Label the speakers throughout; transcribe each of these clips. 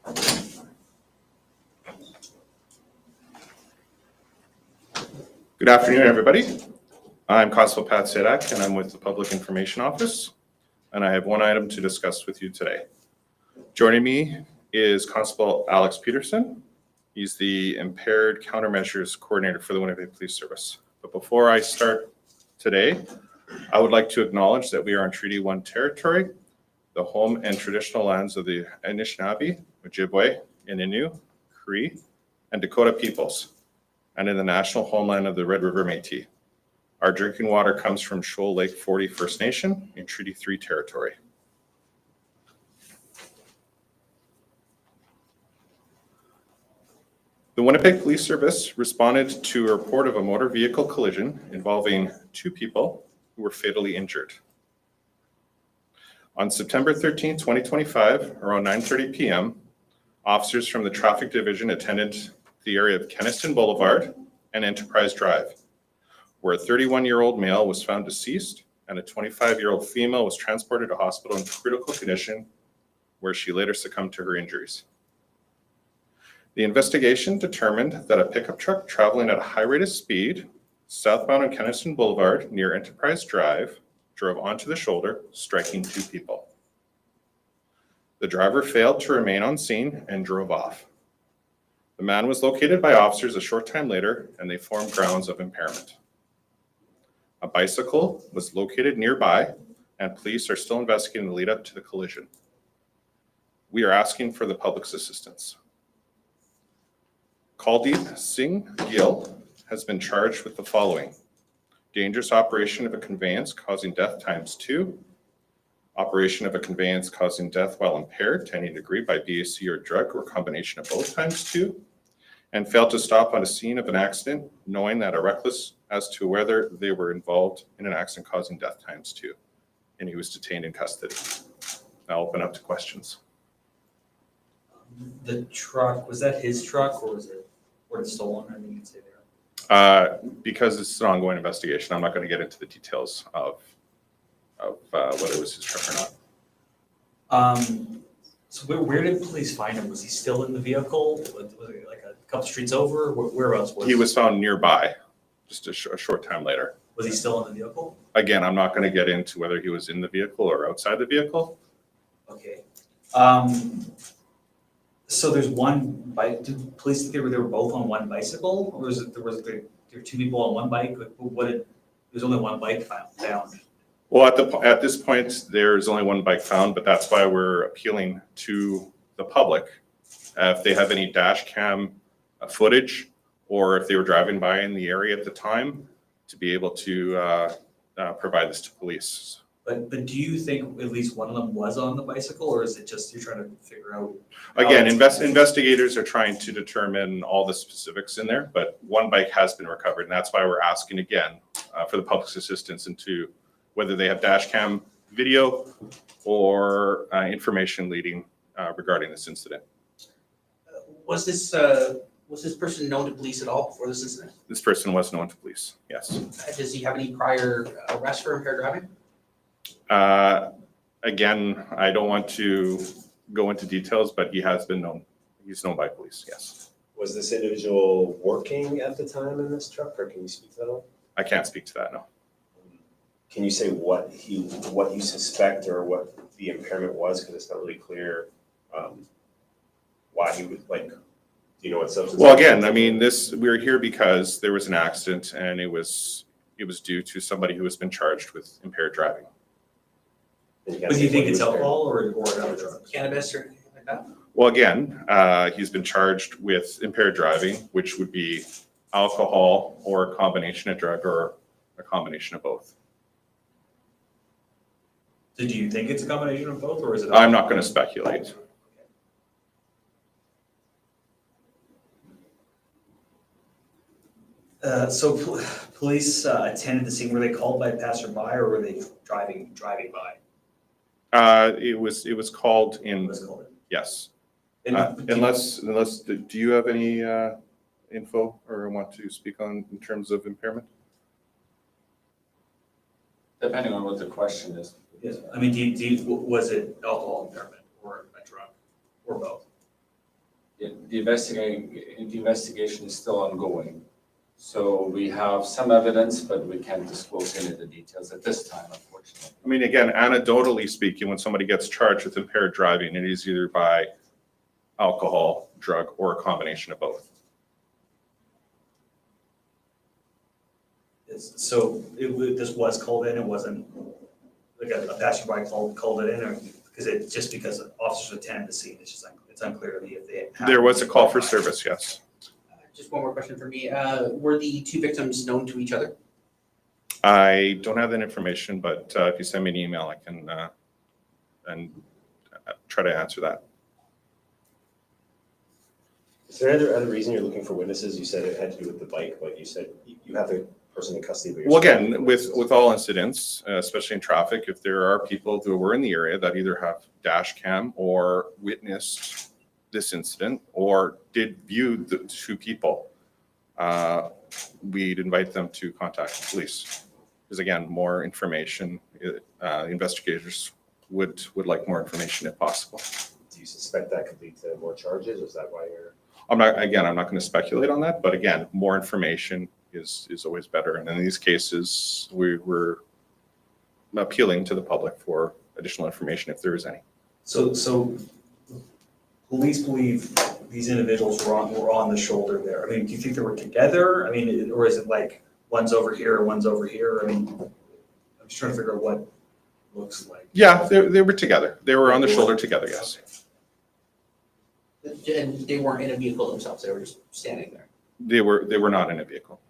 Speaker 1: Good afternoon, everybody. I'm Constable Pat Sadak, and I'm with the Public Information Office, and I have one item to discuss with you today. Joining me is Constable Alex Peterson. He's the Impaired Countermeasures Coordinator for the Winnipeg Police Service. But before I start today, I would like to acknowledge that we are on Treaty 1 territory, the home and traditional lands of the Anishinaabe, Ojibwe, Innu, Cree, and Dakota peoples, and in the national homeland of the Red River Métis. Our drinking water comes from Shoal Lake 40 First Nation in Treaty 3 territory. The Winnipeg Police Service responded to a report of a motor vehicle collision involving two people who were fatally injured. On September 13, 2025, around 9:30 p.m., officers from the Traffic Division attended the area of Kenniston Boulevard and Enterprise Drive, where a 31-year-old male was found deceased and a 25-year-old female was transported to hospital in critical condition, where she later succumbed to her injuries. The investigation determined that a pickup truck traveling at a high rate of speed southbound on Kenniston Boulevard near Enterprise Drive drove onto the shoulder, striking two people. The driver failed to remain on scene and drove off. The man was located by officers a short time later, and they formed grounds of impairment. A bicycle was located nearby, and police are still investigating the lead up to the collision. We are asking for the public's assistance. Kuldeep Singh Gill has been charged with the following: dangerous operation of a conveyance causing death ×2, operation of a conveyance causing death while impaired to any degree by BAC or drug or combination of both ×2, and failed to stop on a scene of an accident knowing that are reckless as to whether they were involved in an accident causing death ×2, and he was detained in custody. I'll open up to questions.
Speaker 2: The truck, was that his truck or was it stolen? I think you'd say there.
Speaker 1: Because it's an ongoing investigation, I'm not going to get into the details of whether it was his truck or not.
Speaker 2: So where did police find him? Was he still in the vehicle? Was it like a couple streets over? Where else was
Speaker 1: he? He was found nearby, just a short time later.
Speaker 2: Was he still in the vehicle?
Speaker 1: Again, I'm not going to get into whether he was in the vehicle or outside the vehicle.
Speaker 2: Okay. So there's one bike. Did police think they were both on one bicycle, or there were two people on one bike? There's only one bike found.
Speaker 1: Well, at this point, there's only one bike found, but that's why we're appealing to the public. If they have any dash cam footage, or if they were driving by in the area at the time, to be able to provide this to police.
Speaker 2: But do you think at least one of them was on the bicycle, or is it just you're trying to figure out?
Speaker 1: Again, investigators are trying to determine all the specifics in there, but one bike has been recovered, and that's why we're asking again for the public's assistance into whether they have dash cam video or information leading regarding this incident.
Speaker 3: Was this person known to police at all before this incident?
Speaker 1: This person was known to police, yes.
Speaker 3: Does he have any prior arrests for impaired driving?
Speaker 1: Again, I don't want to go into details, but he has been known. He's known by police, yes.
Speaker 4: Was this individual working at the time in this truck, or can you speak to that at all?
Speaker 1: I can't speak to that, no.
Speaker 4: Can you say what you suspect or what the impairment was? Because it's not really clear why he would, like, do you know what substance?
Speaker 1: Well, again, I mean, we're here because there was an accident, and it was due to somebody who has been charged with impaired driving.
Speaker 2: But do you think it's alcohol or another drug?
Speaker 3: Cannabis or anything like that?
Speaker 1: Well, again, he's been charged with impaired driving, which would be alcohol or a combination of drug or a combination of both.
Speaker 2: So do you think it's a combination of both, or is it?
Speaker 1: I'm not going to speculate.
Speaker 2: So police attended the scene. Were they called by passerby, or were they driving by?
Speaker 1: It was called in.
Speaker 2: It was called in.
Speaker 1: Yes.
Speaker 2: Unless
Speaker 1: do you have any info or want to speak on in terms of impairment?
Speaker 5: Depending on what the question is.
Speaker 2: Yes. I mean, was it alcohol impairment or a drug or both?
Speaker 5: The investigation is still ongoing. So we have some evidence, but we can't disclose any of the details at this time, unfortunately.
Speaker 1: I mean, again, anecdotally speaking, when somebody gets charged with impaired driving, it is either by alcohol, drug, or a combination of both.
Speaker 2: So this was called in, it wasn't like a passerby called it in, or because officers attended the scene, it's unclear to me if they.
Speaker 1: There was a call for service, yes.
Speaker 3: Just one more question for me. Were the two victims known to each other?
Speaker 1: I don't have that information, but if you send me an email, I can and try to answer that.
Speaker 4: Is there any other reason you're looking for witnesses? You said it had to do with the bike, but you said you have the person in custody. But you're
Speaker 1: Well,
Speaker 4: still
Speaker 1: again,
Speaker 4: looking for
Speaker 1: with
Speaker 4: witnesses.
Speaker 1: all incidents, especially in traffic, if there are people who were in the area that either have dash cam or witnessed this incident or did view the two people, we'd invite them to contact the police. Because again, more information, investigators would like more information if possible.
Speaker 4: Do you suspect that could lead to more charges? Is that why you're?
Speaker 1: I'm not going to speculate on that, but again, more information is always better. And in these cases, we're appealing to the public for additional information if there is any.
Speaker 2: So police believe these individuals were on the shoulder there. I mean, do you think they were together? I mean, or is it like one's over here, one's over here? I mean, I'm just trying to figure out what it looks like.
Speaker 1: Yeah, they were together. They were on the shoulder together, yes.
Speaker 3: And they weren't in a vehicle themselves, they were just standing there.
Speaker 1: They were not in a vehicle.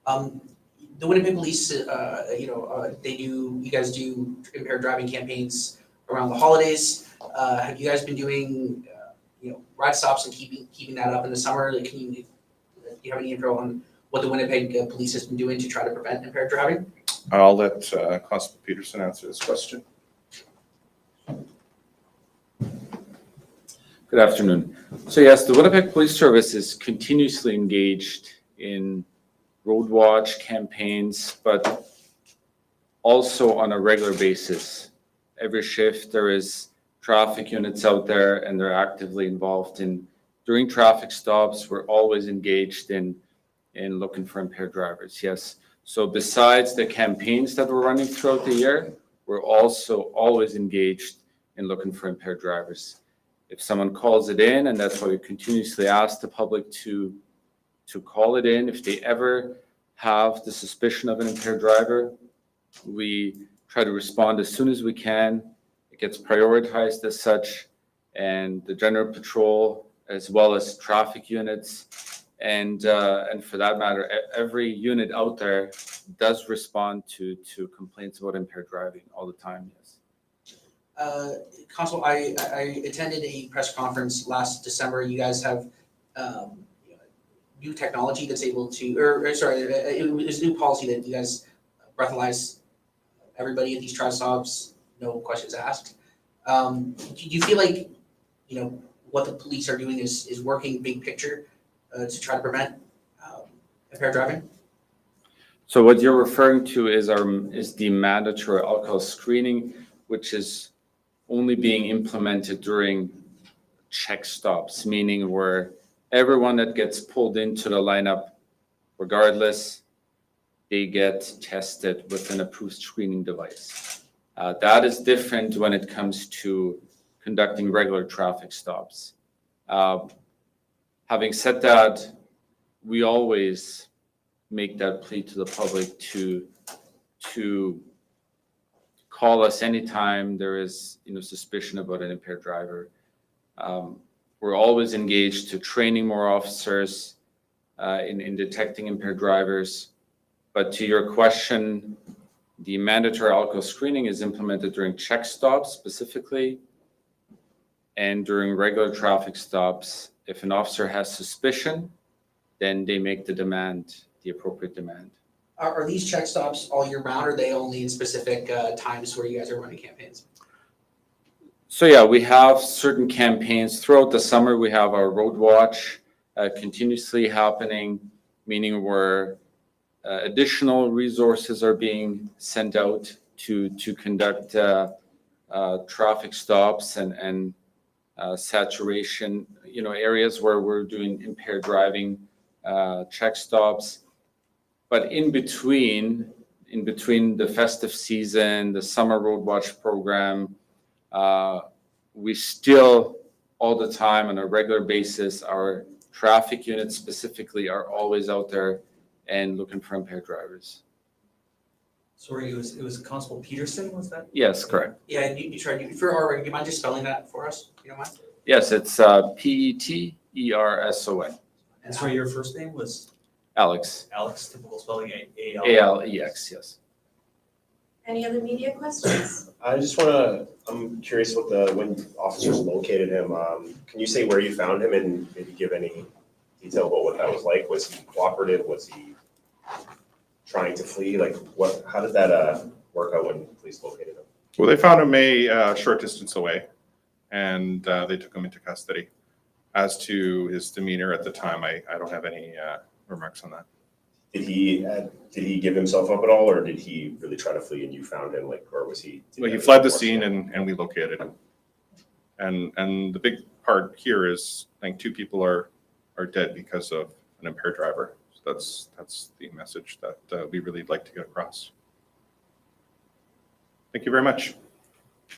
Speaker 3: The Winnipeg Police, you guys do impaired driving campaigns around the holidays. Have you guys been doing, ride stops and keeping that up in the summer? Like, do you have any info on what the Winnipeg Police has been doing to try to prevent impaired driving?
Speaker 1: I'll let Constable Peterson answer this question.
Speaker 5: Good afternoon. So yes, the Winnipeg Police Service is continuously engaged in road watch campaigns, but also on a regular basis. Every shift there is traffic units out there and they're actively involved during traffic stops. We're always engaged in looking for impaired drivers, yes. So besides the campaigns that we're running throughout the year, we're also always engaged in looking for impaired drivers. If someone calls it in, and that's why we continuously ask the public to call it in, if they ever have the suspicion of an impaired driver, we try to respond as soon as we can. It gets prioritized as such, and the general patrol, as well as traffic units, and for that matter, every unit out there does respond to complaints about impaired driving all the time, yes.
Speaker 3: Constable, I attended a press conference last December. You guys have new technology that's able to, it was a new policy that you guys breathalyze everybody at these traffic stops, no questions asked. Do you feel like, what the police are doing is working big picture to try to prevent impaired driving?
Speaker 5: So what you're referring to is the mandatory alcohol screening, which is only being implemented during check stops, meaning where everyone that gets pulled into the lineup, regardless, they get tested with an approved screening device. That is different when it comes to conducting regular traffic stops. Having said that, we always make that plea to the public to call us anytime there is suspicion about an impaired driver. We're always engaged to training more officers in detecting impaired drivers. But to your question, the mandatory alcohol screening is implemented during check stops specifically, and during regular traffic stops. If an officer has suspicion, then they make the appropriate demand.
Speaker 3: Are these check stops all year round, or are they only in specific times where you guys are running campaigns?
Speaker 5: So yeah, we have certain campaigns throughout the summer. We have our road watch continuously happening, meaning where additional resources are being sent out to conduct traffic stops and saturation, areas where we're doing impaired driving check stops. But in between the festive season, the summer road watch program, we still all the time on a regular basis, our traffic units specifically are always out there and looking for impaired drivers.
Speaker 2: Sorry, it was Constable Peterson, was that?
Speaker 5: Yes, correct.
Speaker 3: Yeah, and you tried, for our, do you mind just spelling that for us? You don't mind?
Speaker 5: Yes, it's Peterson.
Speaker 2: And sorry, your first name was
Speaker 5: Alex,
Speaker 2: Alex, typical spelling, A-L.
Speaker 5: Alex, yes.
Speaker 6: Any other media questions?
Speaker 4: I just I'm curious when officers located him, can you say where you found him and maybe give any detail about what that was like? Was he cooperative? Was he trying to flee? Like how did that work out when police located him?
Speaker 1: Well, they found him a short distance away, and they took him into custody. As to his demeanor at the time, I don't have any remarks on that.
Speaker 4: Did he give himself up at all, or did he really try to flee and you found him, or was he?
Speaker 1: Well, he fled the scene and we located him. And the big part here is, I think 2 people are dead because of an impaired driver. So that's the message that we really like to get across. Thank you very much.